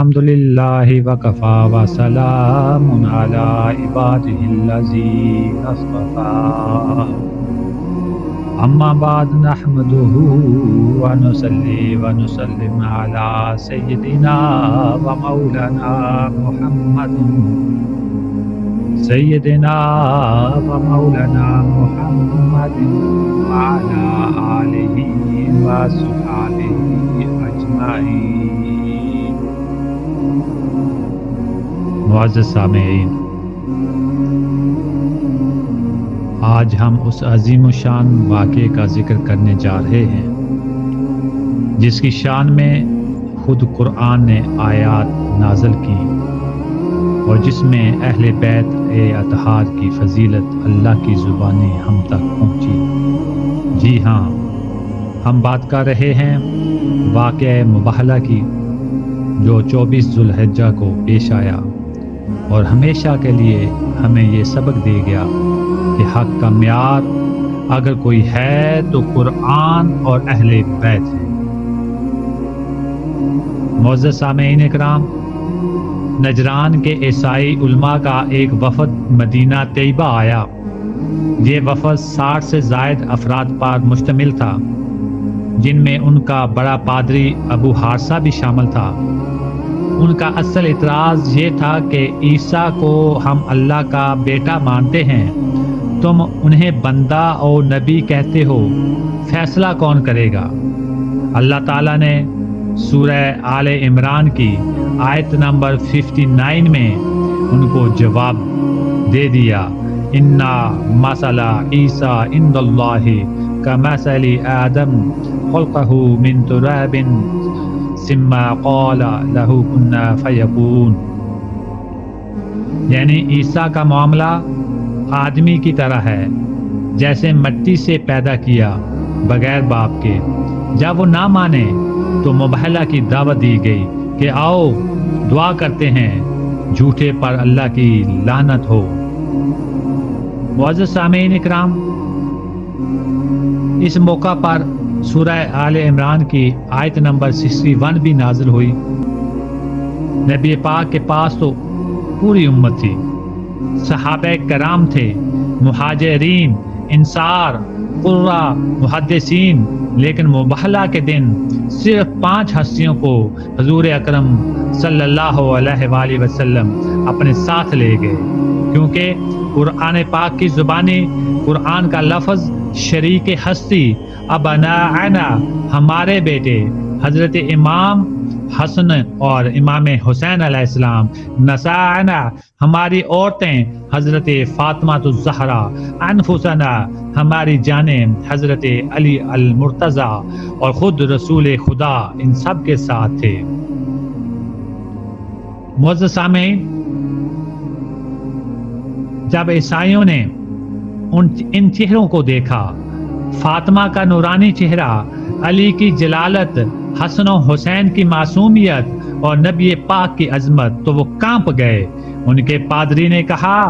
الحمدللہ وکفا وسلام علی عبادہ الذین اصطفی اما بعد نحمده ونصلی ونسلم علی سیدنا و مولانا محمد سیدنا و مولانا محمد وعلی آلہ وصحبہ اجمعین۔ معزز سامعین، آج ہم اس عظیم و شان واقعے کا ذکر کرنے جا رہے ہیں جس کی شان میں خود قرآن نے آیات نازل کی اور جس میں اہل بیت اطہار کی فضیلت اللہ کی زبانیں ہم تک پہنچی۔ جی ہاں، ہم بات کر رہے ہیں واقعہ مباہلہ کی جو 24 ذوالحجہ کو پیش آیا اور ہمیشہ کے لیے ہمیں یہ سبق دے گیا کہ حق کا معیار اگر کوئی ہے تو قرآن اور اہل بیت ہے۔ معزز سامعین اکرام، نجران کے عیسائی علماء کا ایک وفد مدینہ طیبہ آیا۔ یہ وفد 60 سے زائد افراد پر مشتمل تھا، جن میں ان کا بڑا پادری ابو حارثہ بھی شامل تھا۔ ان کا اصل اعتراض یہ تھا کہ عیسیٰ کو ہم اللہ کا بیٹا مانتے ہیں، تم انہیں بندہ اور نبی کہتے ہو، فیصلہ کون کرے گا؟ اللہ تعالیٰ نے سورہ آل عمران کی آیت نمبر 59 میں ان کو جواب دے دیا، اِنَّا مَثَلَ عِیسیٰ عِندَ اللہِ کَمَثَلِ آدَمَ خَلَقَهُ مِن تُرَابٍ ثم قال له كن فيكون۔ یعنی عیسیٰ کا معاملہ آدمی کی طرح ہے، جیسے مٹی سے پیدا کیا بغیر باپ کے۔ جب وہ نہ مانے تو مباہلہ کی دعوت دی گئی کہ آؤ دعا کرتے ہیں، جھوٹے پر اللہ کی لعنت ہو۔ معزز سامعین اکرام، اس موقع پر سورہ آل عمران کی آیت نمبر 61 بھی نازل ہوئی۔ نبی پاک کے پاس تو پوری امت تھی، صحابہ کرام تھے، مہاجرین، انصار، قرہ، محدثین، لیکن مباہلہ کے دن صرف 5 ہستیوں کو حضور اکرم صلی اللہ علیہ وآلہ وسلم اپنے ساتھ لے گئے، کیونکہ قرآن پاک کی زبانی، قرآن کا لفظ شریک ہستی، ابناءنا ہمارے بیٹے حضرت امام حسن اور امام حسین علیہ السلام، نساءنا ہماری عورتیں حضرت فاطمہ الزہرا، انفسنا ہماری جانیں حضرت علی المرتضیٰ، اور خود رسول خدا ان سب کے ساتھ تھے۔ معزز سامعین، جب عیسائیوں نے ان چہروں کو دیکھا، فاطمہ کا نورانی چہرہ، علی کی جلالت، حسن و حسین کی معصومیت اور نبی پاک کی عظمت، تو وہ کانپ گئے۔ ان کے پادری نے کہا،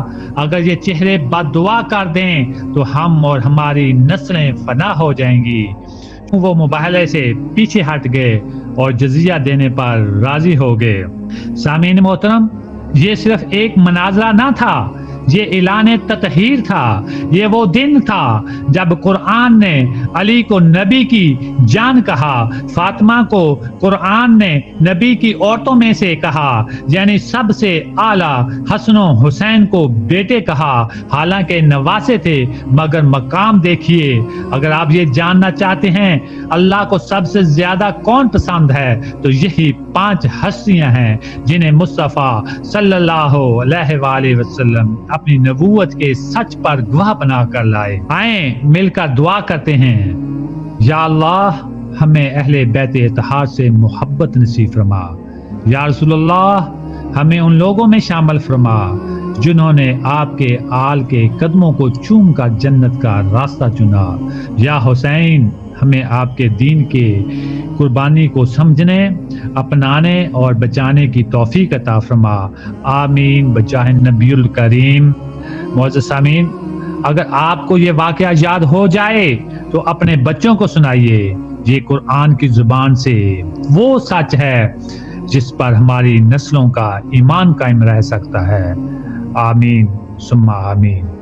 اگر یہ چہرے بد دعا کر دیں تو ہم اور ہماری نسلیں فنا ہو جائیں گی۔ وہ مباہلے سے پیچھے ہٹ گئے اور جزیہ دینے پر راضی ہو گئے۔ سامعین محترم، یہ صرف ایک مناظرہ نہ تھا، یہ اعلان تطہیر تھا۔ یہ وہ دن تھا جب قرآن نے علی کو نبی کی جان کہا، فاطمہ کو قرآن نے نبی کی عورتوں میں سے کہا، یعنی سب سے اعلیٰ حسن و حسین کو بیٹے کہا، حالانکہ نواسے تھے، مگر مقام دیکھیے۔ اگر آپ یہ جاننا چاہتے ہیں اللہ کو سب سے زیادہ کون پسند ہے تو یہی 5 ہستیاں ہیں جنہیں مصطفیٰ صلی اللہ علیہ وآلہ وسلم اپنی نبوت کے سچ پر گواہ بنا کر لائے۔ آئیں مل کر دعا کرتے ہیں، یا اللہ ہمیں اہل بیت اطہار سے محبت نصیب فرما، یا رسول اللہ ہمیں ان لوگوں میں شامل فرما جنہوں نے آپ کے آل کے قدموں کو چوم کر جنت کا راستہ چنا، یا حسین ہمیں آپ کے دین کے قربانی کو سمجھنے، اپنانے اور بچانے کی توفیق عطا فرما، آمین بجاہ نبی الکریم۔ معزز سامعین، اگر آپ کو یہ واقعہ یاد ہو جائے تو اپنے بچوں کو سنائیے، یہ قرآن کی زبان سے وہ سچ ہے جس پر ہماری نسلوں کا ایمان قائم رہ سکتا ہے. آمین ثم آمین.